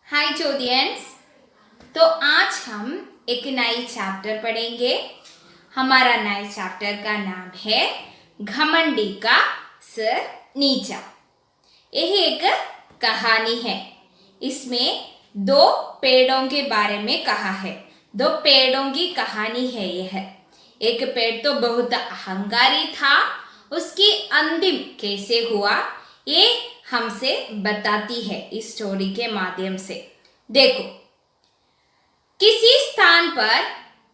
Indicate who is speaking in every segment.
Speaker 1: हाय चोदियंस। तो आज हम एक नई चैप्टर पढ़ेंगे। हमारा नए चैप्टर का नाम है घमंडी का सिर नीचा। यही एक कहानी है। इसमें दो पेड़ों के बारे में कहा है। दो पेड़ों की कहानी है यह। एक पेड़ तो बहुत अहंकारी था, उसकी अंतिम कैसे हुआ ये हमसे बताती है इस स्टोरी के माध्यम से। देखो, किसी स्थान पर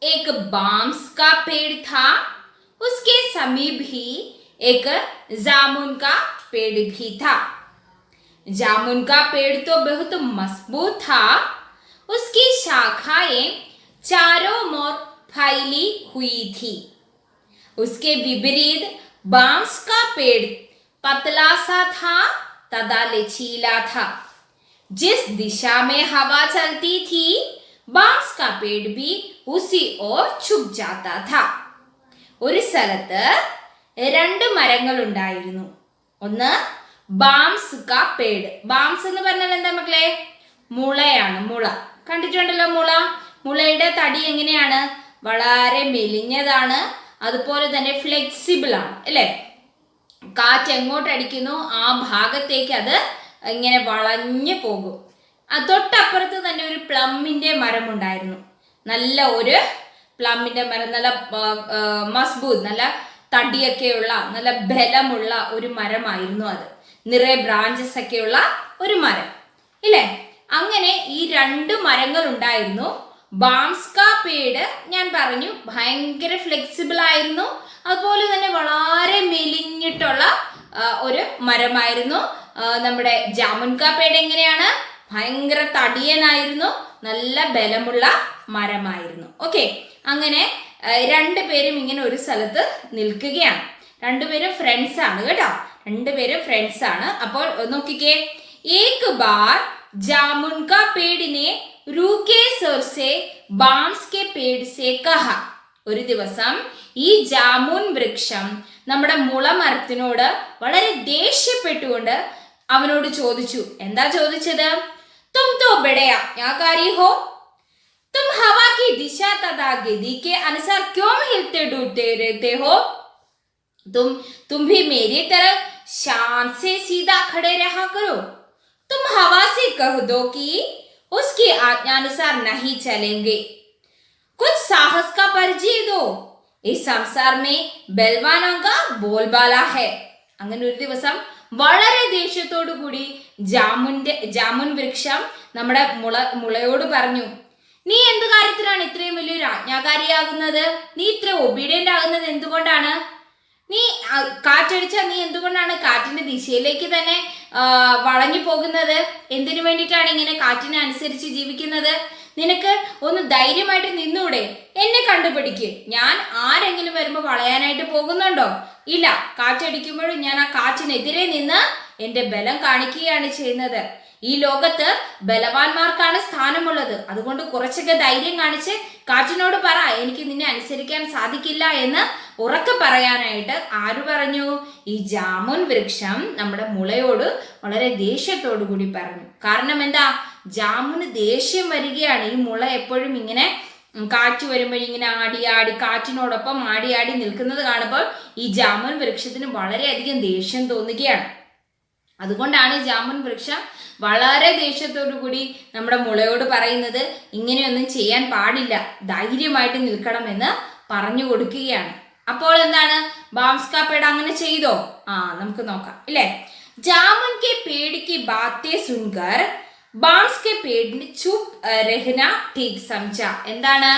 Speaker 1: एक बांस का पेड़ था, उसके समीप ही एक जामुन का पेड़ भी था। जामुन का पेड़ तो बहुत मजबूत था, उसकी शाखाएं चारों ओर फैली हुई थी। उसके विपरीत बांस का पेड़ पतला सा था तथा लचीला था। जिस दिशा में हवा चलती थी, बांस का पेड़ भी उसी ओर झुक जाता था। ഒരു സ്ഥലത്ത് രണ്ട് മരങ്ങൾ ഉണ്ടായിരുന്നു. ഒന്ന് ബാംസ് കാ പേട്. ബാംസ് എന്ന് പറഞ്ഞാൽ എന്താ മക്കളെ? മുളയാണ്. മുള കണ്ടിട്ടുണ്ടല്ലോ. മുളയുടെ തടി എങ്ങനെയാണ്? വളരെ മെലിഞ്ഞതാണ്, അതുപോലെ തന്നെ ഫ്ലെക്സിബിൾ ആണ് അല്ലേ? കാറ്റ് എങ്ങോട്ടടിക്കുന്നു ആ ഭാഗത്തേക്ക് അത് ഇങ്ങനെ വളഞ്ഞു പോകും. തൊട്ടപ്പുറത്ത് തന്നെ ഒരു പ്ലമ്മിന്റെ മരം ഉണ്ടായിരുന്നു. നല്ല ഒരു പ്ലമ്മിന്റെ മരം, നല്ല മസ്ബൂത്ത്, നല്ല തടിയൊക്കെയുള്ള നല്ല ബലമുള്ള ഒരു മരമായിരുന്നു അത്. നിറയെ ബ്രാഞ്ചസ് ഒക്കെയുള്ള ഒരു മരം ഇല്ലേ? അങ്ങനെ ഈ രണ്ട് മരങ്ങൾ ഉണ്ടായിരുന്നു. ബാംസ് കാ പേട് ഞാൻ പറഞ്ഞു ഭയങ്കര ഫ്ലെക്സിബിൾ ആയിരുന്നു, അതുപോലെ തന്നെ വളരെ മെലിഞ്ഞിട്ടുള്ള ഒരു മരമായിരുന്നു. നമ്മുടെ ജാമുൻ കാ പേട് എങ്ങനെയാണ്? ഭയങ്കര തടിയനായിരുന്നു, നല്ല ബലമുള്ള മരമായിരുന്നു. ഓക്കെ, അങ്ങനെ രണ്ടുപേരും ഇങ്ങനെ ഒരു സ്ഥലത്ത് നിൽക്കുകയാണ്. രണ്ടുപേരും ഫ്രണ്ട്സ് ആണ് കേട്ടോ. രണ്ടുപേരും ഫ്രണ്ട്സ് ആണ്. അപ്പോൾ നോക്കിക്കേ, ഏക് ബാർ ജാമുൻ കാ പേടിനെ റൂക്കേ സർ സേ ബാംസ് കെ പേട് സേ കഹ. ഒരു ദിവസം ഈ ജാമുൻ വൃക്ഷം നമ്മുടെ മുളമരത്തിനോട് വളരെ ദേഷ്യപ്പെട്ടുകൊണ്ട് അവനോട് ചോദിച്ചു. എന്താ ചോദിച്ചത്? തും തോ ബഡേ ആജ്ഞാകാരി ഹോ, तुम हवा की दिशा तथा गति के अनुसार क्यों हिलते डुलते रहते हो? तुम भी मेरी तरह शान से सीधा खड़े रहा करो. तुम हवा से कह दो कि उसकी आज्ञानुसार नहीं चलेंगे. कुछ साहस का परिचय दो. इस संसार में बलवानों का बोलबाला है. അങ്ങനെ ഒരു ദിവസം വളരെ ദേഷ്യത്തോടു കൂടി ജാമുൻ വൃക്ഷം നമ്മുടെ മുളയോട് പറഞ്ഞു, നീ എന്ത് കാര്യത്തിലാണ് ഇത്രയും വലിയൊരു ആജ്ഞാകാരിയാകുന്നത്? നീ ഇത്ര ഒബീഡിയന്റ് ആകുന്നത് എന്തുകൊണ്ടാണ്? നീ കാറ്റടിച്ചാൽ നീ എന്തുകൊണ്ടാണ് കാറ്റിന്റെ ദിശയിലേക്ക് തന്നെ വളഞ്ഞു പോകുന്നത്? എന്തിനു വേണ്ടിയിട്ടാണ് ഇങ്ങനെ കാറ്റിനെ അനുസരിച്ച് ജീവിക്കുന്നത്? നിനക്ക് ഒന്ന് ധൈര്യമായിട്ട് നിന്നൂടെ? എന്നെ കണ്ടുപിടിക്ക്. ഞാൻ ആരെങ്കിലും വരുമ്പോൾ വളയാനായിട്ട് പോകുന്നുണ്ടോ? ഇല്ല, കാറ്റടിക്കുമ്പോഴും ഞാൻ ആ കാറ്റിനെതിരെ നിന്ന് എന്റെ ബലം കാണിക്കുകയാണ് ചെയ്യുന്നത്. ഈ ലോകത്ത് ബലവാന്മാർക്കാണ് സ്ഥാനമുള്ളത്. അതുകൊണ്ട് കുറച്ചൊക്കെ ധൈര്യം കാണിച്ച് കാറ്റിനോട് പറ, എനിക്ക് നിന്നെ അനുസരിക്കാൻ സാധിക്കില്ല എന്ന് ഉറക്കെ പറയാനായിട്ട് ആര് പറഞ്ഞു? ഈ ജാമുൻ വൃക്ഷം നമ്മുടെ മുളയോട് വളരെ ദേഷ്യത്തോടു കൂടി പറഞ്ഞു. കാരണം എന്താ? ജാമുന് ദേഷ്യം വരികയാണ്. ഈ മുള എപ്പോഴും ഇങ്ങനെ കാറ്റ് വരുമ്പോഴിങ്ങനെ ആടി കാറ്റിനോടൊപ്പം ആടി നിൽക്കുന്നത് കാണുമ്പോൾ ഈ ജാമുൻ വൃക്ഷത്തിന് വളരെയധികം ദേഷ്യം തോന്നുകയാണ്. അതുകൊണ്ടാണ് ജാമുൻ വൃക്ഷം വളരെ ദേഷ്യത്തോടു കൂടി നമ്മുടെ മുളയോട് പറയുന്നത്, ഇങ്ങനെയൊന്നും ചെയ്യാൻ പാടില്ല, ധൈര്യമായിട്ട് നിൽക്കണമെന്ന് പറഞ്ഞു കൊടുക്കുകയാണ്. അപ്പോൾ എന്താണ്? ബാംസ് കാ പേട് അങ്ങനെ ചെയ്തോ? നമുക്ക് നോക്കാം ഇല്ലേ? ജാമുൻ കെ പേട് की बातें सुनकर ബാംസ് കെ പേടിന് ചുപ് രഹ്ന ठीक समझा. എന്താണ്?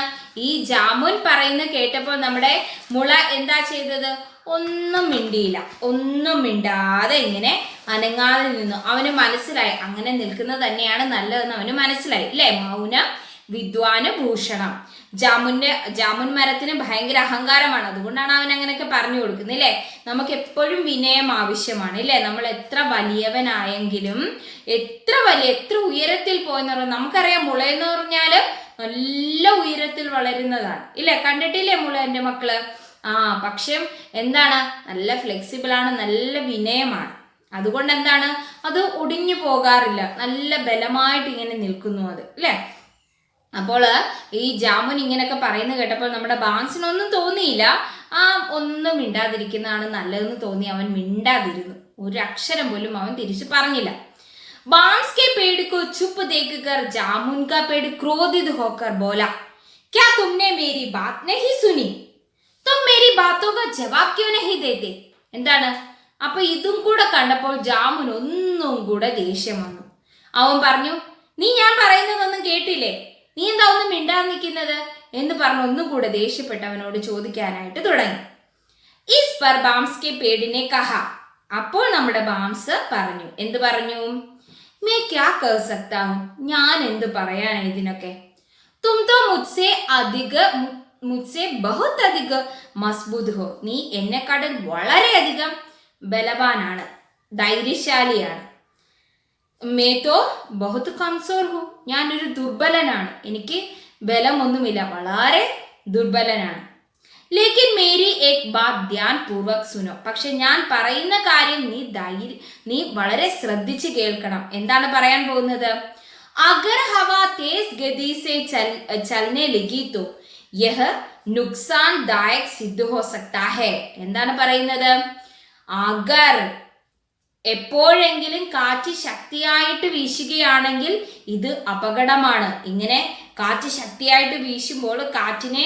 Speaker 1: ഈ ജാമുൻ പറയുന്ന കേട്ടപ്പോൾ നമ്മുടെ മുള എന്താ ചെയ്തത്? ഒന്നും മിണ്ടിയില്ല. ഒന്നും മിണ്ടാതെ ഇങ്ങനെ അനങ്ങാതെ നിന്നു. അവന് മനസ്സിലായി അങ്ങനെ നിൽക്കുന്നത് തന്നെയാണ് നല്ലതെന്ന് അവന് മനസ്സിലായി ഇല്ലേ? മൗനം വിദ്വാന് ഭൂഷണം. ജാമുൻ മരത്തിന് ഭയങ്കര അഹങ്കാരമാണ്. അതുകൊണ്ടാണ് അവൻ അങ്ങനെയൊക്കെ പറഞ്ഞു കൊടുക്കുന്നത് ഇല്ലേ? നമുക്ക് എപ്പോഴും വിനയം ആവശ്യമാണ് ഇല്ലേ? നമ്മൾ എത്ര വലിയവനായെങ്കിലും എത്ര ഉയരത്തിൽ പോയെന്ന് പറഞ്ഞാൽ നമുക്കറിയാം, മുളയെന്ന് പറഞ്ഞാല് നല്ല ഉയരത്തിൽ വളരുന്നതാണ് ഇല്ലേ? കണ്ടിട്ടില്ലേ മുള എൻ്റെ മക്കള്? പക്ഷെ എന്താണ്? നല്ല ഫ്ലെക്സിബിൾ ആണ്, നല്ല വിനയമാണ് അതുകൊണ്ട് എന്താണ്, അത് ഒടിഞ്ഞു പോകാറില്ല, നല്ല ബലമായിട്ട് ഇങ്ങനെ നിൽക്കുന്നു അത്, അല്ലേ? അപ്പോൾ ഈ ജാമുൻ ഇങ്ങനെയൊക്കെ പറയുന്നത് കേട്ടപ്പോൾ നമ്മുടെ ബാൻസിനൊന്നും തോന്നിയില്ല, ആ ഒന്നും മിണ്ടാതിരിക്കുന്നതാണ് നല്ലതെന്ന് തോന്നി. അവൻ മിണ്ടാതിരുന്നു, ഒരു അക്ഷരം പോലും അവൻ തിരിച്ചു പറഞ്ഞില്ല. बांस के पेड़ को चुप देखकर जामुन का पेड़ क्रोधित होकर बोला, क्या तुमने मेरी बात नहीं सुनी? तुम मेरी बातों का जवाब क्यों नहीं देते? എന്താണ്? അപ്പൊ ഇതും കൂടെ കണ്ടപ്പോൾ ജാമുൻ ഒന്നും കൂടെ ദേഷ്യം വന്നു. അവൻ പറഞ്ഞു, നീ ഞാൻ പറയുന്നതൊന്നും കേട്ടില്ലേ, നീ എന്താ ഒന്നും മിണ്ടാൻ നിൽക്കുന്നത് എന്ന് പറഞ്ഞ് ഒന്നും കൂടെ ദേഷ്യപ്പെട്ടവനോട് ചോദിക്കാനായിട്ട് തുടങ്ങി. ഇസ് പർ ബാംസ് കെ പേടിനെ കഹ. അപ്പോൾ നമ്മുടെ ബാംസ് പറഞ്ഞു, എന്ത് പറഞ്ഞു? മേ ക്യാ കർ സക്താ ഹൂം, ഞാൻ എന്ത് പറയാനാ ഇതിനൊക്കെ? തും തോ മുജ്സെ ബഹുത് അധിക മസ്ബൂത് ഹോ, നീ എന്നെക്കാട്ടിൽ വളരെയധികം ബലവാനാണ്, ധൈര്യശാലിയാണ്. മേ തോ ബഹുത് കംസോർ ഹോ, ഞാനൊരു ദുർബലനാണ്, എനിക്ക് ബലമൊന്നുമില്ല, വളരെ ദുർബലനാണ്. ലേക്കിൻ മേരി ഏക് ബാത് ധ്യാൻ പൂർവക് സുനോ, പക്ഷെ ഞാൻ പറയുന്ന കാര്യം നീ വളരെ ശ്രദ്ധിച്ച് കേൾക്കണം. എന്താണ് പറയാൻ പോകുന്നത്? അഗർ ഹവ തേസ് ഗതി സെ ചൽനെ ലഗി തോ യഹ് നുക്സാൻ ദായക് സിദ്ധ ഹോ സക്താ ഹൈ. എന്താണ് പറയുന്നത്? അഗർ, എപ്പോഴെങ്കിലും കാറ്റ് ശക്തിയായിട്ട് വീശുകയാണെങ്കിൽ ഇത് അപകടമാണ്. ഇങ്ങനെ കാറ്റ് ശക്തിയായിട്ട് വീശുമ്പോൾ കാറ്റിനെ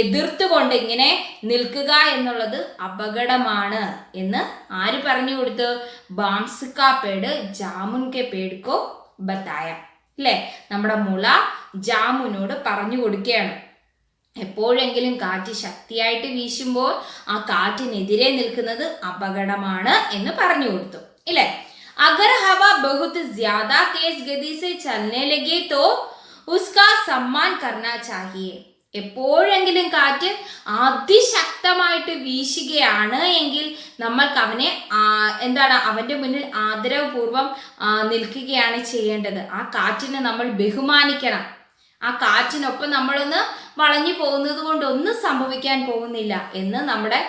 Speaker 1: എതിർത്തുകൊണ്ട് ഇങ്ങനെ നിൽക്കുക എന്നുള്ളത് അപകടമാണ് എന്ന് ആര് പറഞ്ഞു കൊടുത്തു? ബാംസ് കാ പേട് ജാമുൻ കെ പേട്കോ ബത്തായ, അല്ലേ? നമ്മുടെ മുള ജാമുനോട് പറഞ്ഞു കൊടുക്കുകയാണ്, എപ്പോഴെങ്കിലും കാറ്റ് ശക്തിയായിട്ട് വീശുമ്പോൾ ആ കാറ്റിനെതിരെ നിൽക്കുന്നത് അപകടമാണ് എന്ന് പറഞ്ഞു കൊടുത്തു, ഇല്ലേ? അഗർ ഹവ ബഹുത് ജ്യാദ തേസ് ഗതി സെ ചലനെ ലഗേ തോ ഉസ്കാ സമ്മാൻ കർനാ ചാഹിയേ. എപ്പോഴെങ്കിലും കാറ്റ് അതിശക്തമായിട്ട് വീശുകയാണ് എങ്കിൽ നമ്മൾക്ക് അവനെ അവന്റെ മുന്നിൽ ആദരവപൂർവം നിൽക്കുകയാണ് ചെയ്യേണ്ടത്. ആ കാറ്റിനെ നമ്മൾ ബഹുമാനിക്കണം. ആ കാറ്റിനൊപ്പം നമ്മളൊന്ന് വളഞ്ഞു പോകുന്നത് കൊണ്ട് ഒന്നും സംഭവിക്കാൻ പോകുന്നില്ല എന്ന് നമ്മുടെ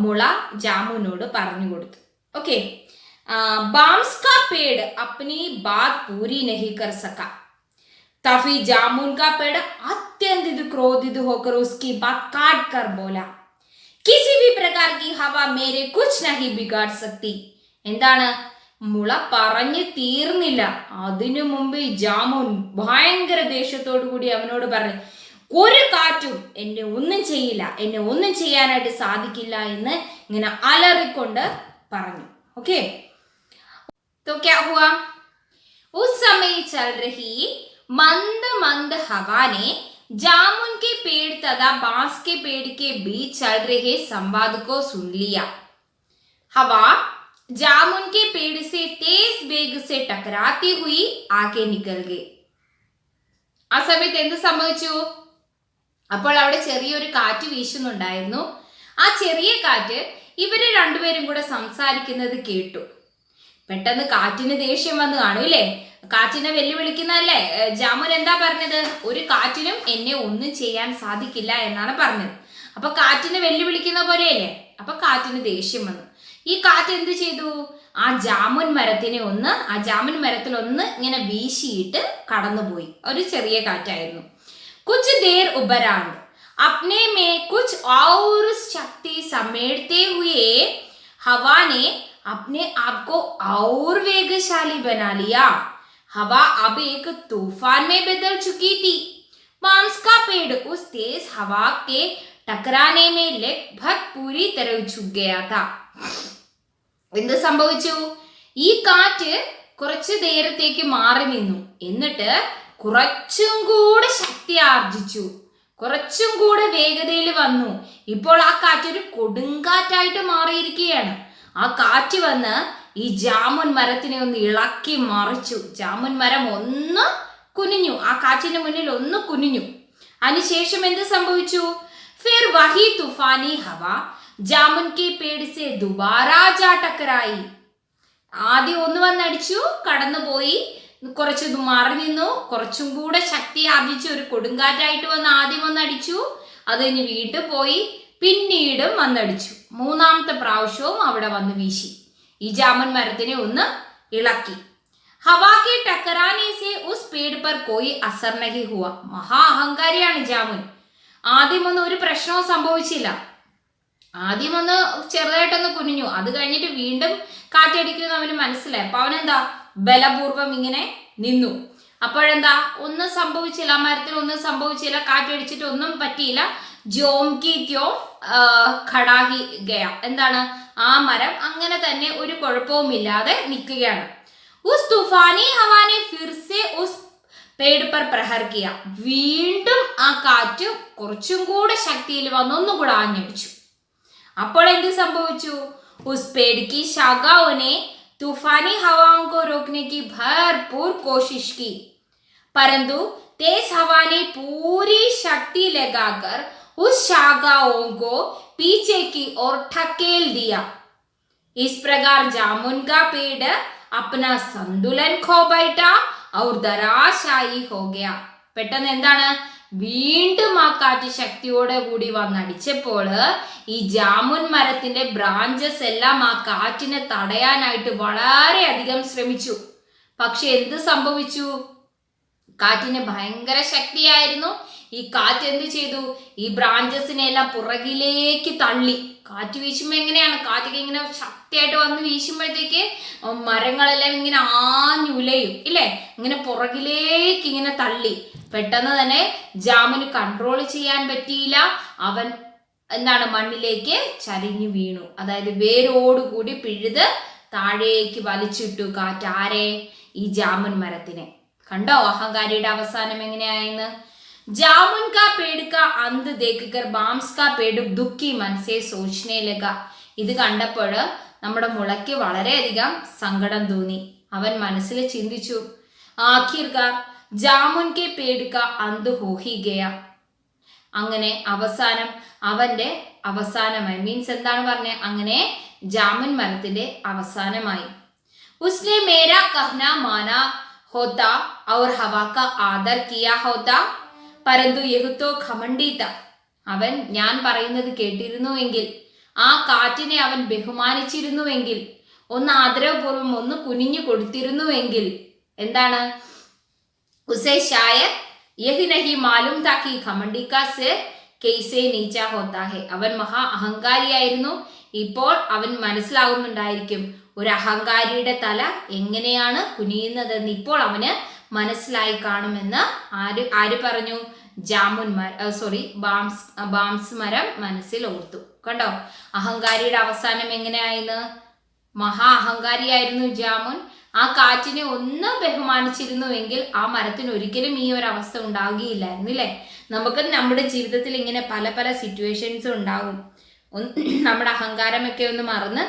Speaker 1: മുള ജാമുനോട് പറഞ്ഞു കൊടുത്തു. ഓക്കെ, ബാംസ് കാ പേട് അപ്നി ബാത് പൂരി നഹി കർ സക. तभी जामुन का पेड़ अत्यंत क्रोधित होकर उसकी बात काट कर बोला, किसी भी प्रकार की हवा मेरे कुछ नहीं बिगाड़ सकती. എന്താണ്? മുള പറഞ്ഞു തീർന്നില്ല, അതിനു മുമ്പ് ജാമുൻ ഭയങ്കര ദേഷ്യത്തോടു കൂടി അവനോട് പറഞ്ഞു, ഒരു കാറ്റും എന്നെ ഒന്നും ചെയ്യില്ല, എന്നെ ഒന്നും ചെയ്യാനായിട്ട് സാധിക്കില്ല എന്ന് ഇങ്ങനെ അലറിക്കൊണ്ട് പറഞ്ഞു. ഓക്കെ, तो क्या हुआ? उस समय चल रही मंद मंद हवा ने जामुन के पेड़ तथा बांस के पेड़ के बीच चल रहे संवाद को सुन लिया. हवा जामुन के पेड़ से तेज वेग से टकराती हुई आगे निकल गई. ആ സമയത്ത് എന്ത് സംഭവിച്ചു? അപ്പോൾ അവിടെ ചെറിയൊരു കാറ്റ് വീശുന്നുണ്ടായിരുന്നു. ആ ചെറിയ കാറ്റ് ഇവര് രണ്ടുപേരും കൂടെ സംസാരിക്കുന്നത് കേട്ടു. പെട്ടെന്ന് കാറ്റിന് ദേഷ്യം വന്ന് കാണും, ഇല്ലേ? കാറ്റിനെ വെല്ലുവിളിക്കുന്നതല്ലേ? ജാമുൻ എന്താ പറഞ്ഞത്? ഒരു കാറ്റിനും എന്നെ ഒന്നും ചെയ്യാൻ സാധിക്കില്ല എന്നാണ് പറഞ്ഞത്. അപ്പൊ കാറ്റിനെ വെല്ലുവിളിക്കുന്ന പോലെയല്ലേ? അപ്പൊ കാറ്റിന് ദേഷ്യം വന്നു. ഈ കാറ്റ് എന്ത് ചെയ്തു? ആ ജാമുൻ മരത്തിൽ ഒന്ന് ഇങ്ങനെ വീശിയിട്ട് കടന്നുപോയി. ഒരു ചെറിയ കാറ്റായിരുന്നു. കുച്ച് ദേർ ഉപരാന്ത് अपने में कुछ और शक्ति समेटते हुए हवा ने अपने आप को और वेगशाली बना लिया. हवा अब एक तूफान में बदल चुकी थी. बांस का पेड़ उस तेज हवा के टकराने में लगभग पूरी तरह झुक गया था. എന്ത് സംഭവിച്ചു? ഈ കാറ്റ് കുറച്ചു നേരത്തേക്ക് മാറി നിന്നു, എന്നിട്ട് കുറച്ചും കൂടെ ശക്തി ആർജിച്ചു, കുറച്ചും കൂടെ വേഗതയിൽ വന്നു. ഇപ്പോൾ ആ കാറ്റ് ഒരു കൊടുങ്കാറ്റായിട്ട് മാറിയിരിക്കുകയാണ്. ആ കാറ്റ് വന്ന് ഈ ജാമുൻ മരത്തിനെ ഒന്ന് ഇളക്കി മറിച്ചു. ജാമുൻ മരം ഒന്ന് കുനിഞ്ഞു, ആ കാറ്റിന് മുന്നിൽ ഒന്ന് കുനിഞ്ഞു. അതിനുശേഷം എന്ത് സംഭവിച്ചു? ഫിർ വഹി തുഫാനി ഹവ ജാമുൻ കെ പേട് സെ ദുബാരാ ജാ ടക്കറായി. ആദ്യം ഒന്ന് വന്നടിച്ചു, കടന്നുപോയി, കുറച്ച് മാറി നിന്നു, കുറച്ചും കൂടെ ശക്തി ആർജിച്ച് ഒരു കൊടുങ്കാറ്റായിട്ട് വന്ന് ആദ്യം വന്നടിച്ചു, അത് കഴിഞ്ഞ് വീണ്ടും പോയി, പിന്നീടും വന്നടിച്ചു. മൂന്നാമത്തെ പ്രാവശ്യവും അവിടെ വന്ന് വീശി. ഈ ജാമുൻ മരത്തിനെ ഒന്ന് ഇളക്കി. ഹവാ കെ ടക്കറാനെ സെ ഉസ് പേട് പർ കോയി അസർ നഹി ഹുവ. മഹാ അഹങ്കാരിയാണ് ജാമുൻ. ആദ്യമൊന്നും ഒരു പ്രശ്നവും സംഭവിച്ചില്ല. ആദ്യമൊന്ന് ചെറുതായിട്ടൊന്ന് കുനിഞ്ഞു. അത് കഴിഞ്ഞിട്ട് വീണ്ടും കാറ്റടിക്കുമെന്ന് അവന് മനസ്സിലായി. അപ്പൊ അവനെന്താ ബലപൂർവം ഇങ്ങനെ നിന്നു. അപ്പോഴെന്താ ഒന്നും സംഭവിച്ചില്ല, ആ മരത്തിന് ഒന്നും സംഭവിച്ചില്ല, കാറ്റടിച്ചിട്ട് ഒന്നും പറ്റിയില്ല. ജോംകി ക്യോ ഖടാഹി ഗയ. എന്താണ്, ആ മരം അങ്ങനെ തന്നെ ഒരു കുഴപ്പവുമില്ലാതെ നിൽക്കുകയാണ്. ഉസ് തൂഫാനി ഹവാനെ ഫിർ സെ ഉസ് പേട് പർ പ്രഹർ കിയ. വീണ്ടും ആ കാറ്റ് കുറച്ചും കൂടെ ശക്തിയിൽ വന്ന് ഒന്നും കൂടെ ആഞ്ഞടിച്ചു. അപ്പോൾ എന്ത് സംഭവിച്ചു? ഉസ് പേട് की शाखाओं ने तूफानी हवाओं को रोकने की भरपूर कोशिश की, परंतु तेज हवा ने पूरी शक्ति लगाकर उस शाखाओं को पीछे की ओर ढकेल दिया. इस प्रकार जामुन का पेड़ अपना संतुलन खो बैठा और धराशायी हो गया. പെട്ടെന്ന് എന്താണ്, വീണ്ടും ആ കാറ്റ് ശക്തിയോടെ കൂടി വന്നടിച്ചപ്പോൾ ഈ ജാമുൻ മരത്തിന്റെ ബ്രാഞ്ചസ് എല്ലാം ആ കാറ്റിനെ തടയാനായിട്ട് വളരെയധികം ശ്രമിച്ചു. പക്ഷെ എന്ത് സംഭവിച്ചു? കാറ്റിന് ഭയങ്കര ശക്തിയായിരുന്നു. ഈ കാറ്റ് എന്ത് ചെയ്തു? ഈ ബ്രാഞ്ചസിനെ എല്ലാം പുറകിലേക്ക് തള്ളി. കാറ്റ് വീശുമ്പോൾ എങ്ങനെയാണ്, കാറ്റൊക്കെ ഇങ്ങനെ ശക്തിയായിട്ട് വന്ന് വീശുമ്പോഴത്തേക്ക് മരങ്ങളെല്ലാം ഇങ്ങനെ ആഞ്ഞുലയും ഇല്ലേ, ഇങ്ങനെ പുറകിലേക്ക് ഇങ്ങനെ തള്ളി. പെട്ടെന്ന് തന്നെ ജാമുന് കൺട്രോൾ ചെയ്യാൻ പറ്റിയില്ല. അവൻ എന്താണ്, മണ്ണിലേക്ക് ചരിഞ്ഞു വീണു. അതായത് വേരോടുകൂടി പിഴുത് താഴേക്ക് വലിച്ചിട്ടു കാറ്റ്. ആരെ? ഈ ജാമുൻ മരത്തിനെ. കണ്ടോ അഹങ്കാരിയുടെ അവസാനം എങ്ങനെയായെന്ന്? जामुन का पेड़ का अंत देखकर बांस का पेड़ दुखी मन से सोचने लगा. ഇത് കണ്ടപ്പോൾ നമ്മുടെ മുളയ്ക്ക് വളരെയധികം സങ്കടം തോന്നി. അവൻ മനസ്സിൽ ചിന്തിച്ചു, ആഖിർകാർ ജാമുൻ കെ പേട് കാ അന്ത് ഹോ ഹി ഗയ. അങ്ങനെ അവന്റെ അവസാനമായി. മീൻസ് എന്താണ് പറഞ്ഞത്? അങ്ങനെ ജാമുൻ മരത്തിന്റെ അവസാനമായി. ഉസ്നെ മേരാ കഹ്നാ മാനാ ഹോത്താ ഔർ ഹവാ കാ ആദർ കിയാ ഹോത്താ പരന്തു യഹുത്തോ ഖമണ്ഡീത. അവൻ ഞാൻ പറയുന്നത് കേട്ടിരുന്നുവെങ്കിൽ, ആ കാറ്റിനെ അവൻ ബഹുമാനിച്ചിരുന്നുവെങ്കിൽ, ഒന്ന് ആദരവപൂർവ്വം ഒന്ന് കുനിഞ്ഞു കൊടുത്തിരുന്നുവെങ്കിൽ, എന്താണ്, ഉസേ ഷായദ് യഹി നഹി മാലൂം താ കി ഖമണ്ഡി കാ സിർ കൈസേ നീച്ചാ ഹോത്താ ഹെ. അവൻ മഹാ അഹങ്കാരിയായിരുന്നു. ഇപ്പോൾ അവൻ മനസ്സിലാവുന്നുണ്ടായിരിക്കും ഒരു അഹങ്കാരിയുടെ തല എങ്ങനെയാണ് കുനിയുന്നതെന്ന്. ഇപ്പോൾ അവന് മനസ്സിലായി കാണുമെന്ന് ആര് പറഞ്ഞു? ബാംസ് മരം മനസ്സിൽ ഓർത്തു. കണ്ടോ അഹങ്കാരിയുടെ അവസാനം എങ്ങനെയായിരുന്നു? മഹാ അഹങ്കാരിയായിരുന്നു ജാമുൻ. ആ കാറ്റിനെ ഒന്ന് ബഹുമാനിച്ചിരുന്നുവെങ്കിൽ ആ മരത്തിന് ഒരിക്കലും ഈ ഒരു അവസ്ഥ ഉണ്ടാകുകയില്ലായിരുന്നു അല്ലേ? നമുക്ക് നമ്മുടെ ജീവിതത്തിൽ ഇങ്ങനെ പല പല സിറ്റുവേഷൻസ് ഉണ്ടാകും. നമ്മുടെ അഹങ്കാരമൊക്കെ ഒന്ന് മറന്ന്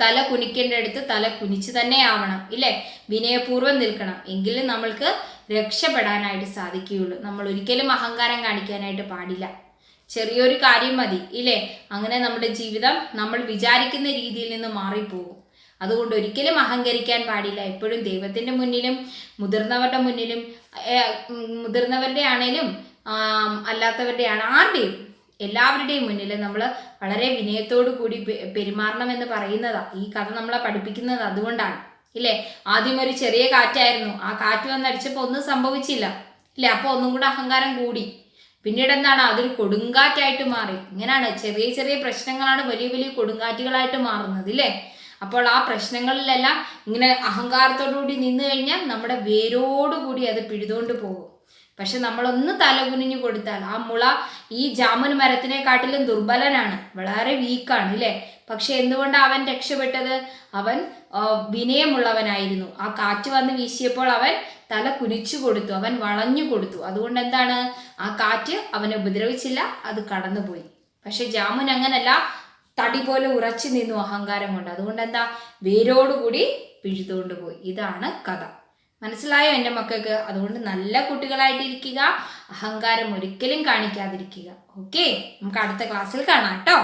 Speaker 1: തല കുനിക്കേണ്ട അടുത്ത് തല കുനിച്ച് തന്നെ ആവണം ഇല്ലേ? വിനയപൂർവ്വം നിൽക്കണം. എങ്കിലും നമ്മൾക്ക് രക്ഷപ്പെടാനായിട്ട് സാധിക്കുകയുള്ളൂ. നമ്മൾ ഒരിക്കലും അഹങ്കാരം കാണിക്കാനായിട്ട് പാടില്ല. ചെറിയൊരു കാര്യം മതി ഇല്ലേ, അങ്ങനെ നമ്മുടെ ജീവിതം നമ്മൾ വിചാരിക്കുന്ന രീതിയിൽ നിന്ന് മാറിപ്പോകും. അതുകൊണ്ട് ഒരിക്കലും അഹങ്കരിക്കാൻ പാടില്ല. എപ്പോഴും ദൈവത്തിൻ്റെ മുന്നിലും മുതിർന്നവരുടെ മുന്നിലും, മുതിർന്നവരുടെ ആണേലും അല്ലാത്തവരുടെ ആരുടെയും എല്ലാവരുടെയും മുന്നിൽ നമ്മൾ വളരെ വിനയത്തോടു കൂടി പെരുമാറണമെന്ന് പറയുന്നതാണ് ഈ കഥ നമ്മളെ പഠിപ്പിക്കുന്നത്. അതുകൊണ്ടാണ് ഇല്ലേ? ആദ്യം ഒരു ചെറിയ കാറ്റായിരുന്നു, ആ കാറ്റ് വന്നടിച്ചപ്പോൾ ഒന്നും സംഭവിച്ചില്ല ഇല്ലേ? അപ്പോൾ ഒന്നും കൂടെ അഹങ്കാരം കൂടി. പിന്നീട് എന്താണ്, അതൊരു കൊടുങ്കാറ്റായിട്ട് മാറി. ഇങ്ങനെയാണ് ചെറിയ ചെറിയ പ്രശ്നങ്ങളാണ് വലിയ വലിയ കൊടുങ്കാറ്റുകളായിട്ട് മാറുന്നത് ഇല്ലേ? അപ്പോൾ ആ പ്രശ്നങ്ങളിലെല്ലാം ഇങ്ങനെ അഹങ്കാരത്തോടുകൂടി നിന്ന് കഴിഞ്ഞാൽ നമ്മുടെ വേരോടുകൂടി അത് പിഴുതുകൊണ്ട് പോകും. പക്ഷെ നമ്മളൊന്ന് തലകുനിഞ്ഞു കൊടുത്താൽ ആ മുള ഈ ജാമുൻ മരത്തിനെക്കാട്ടിലും ദുർബലനാണ്, വളരെ വീക്കാണ് ഇല്ലേ? പക്ഷെ എന്തുകൊണ്ടാണ് അവൻ രക്ഷപ്പെട്ടത്? അവൻ വിനയമുള്ളവനായിരുന്നു. ആ കാറ്റ് വന്ന് വീശിയപ്പോൾ അവൻ തല കുനിച്ചു കൊടുത്തു, അവൻ വളഞ്ഞു കൊടുത്തു. അതുകൊണ്ട് എന്താണ്, ആ കാറ്റ് അവനെ ഉപദ്രവിച്ചില്ല, അത് കടന്നുപോയി. പക്ഷെ ജാമുൻ അങ്ങനല്ല, തടി പോലെ ഉറച്ചു നിന്നു അഹങ്കാരം കൊണ്ട്. അതുകൊണ്ട് എന്താ, വേരോടുകൂടി പിഴുതുകൊണ്ട് പോയി. ഇതാണ് കഥ. മനസ്സിലായോ എൻ്റെ മക്കൾക്ക്? അതുകൊണ്ട് നല്ല കുട്ടികളായിട്ടിരിക്കുക, അഹങ്കാരം ഒരിക്കലും കാണിക്കാതിരിക്കുക. ഓക്കെ, നമുക്ക് അടുത്ത ക്ലാസ്സിൽ കാണാം കേട്ടോ.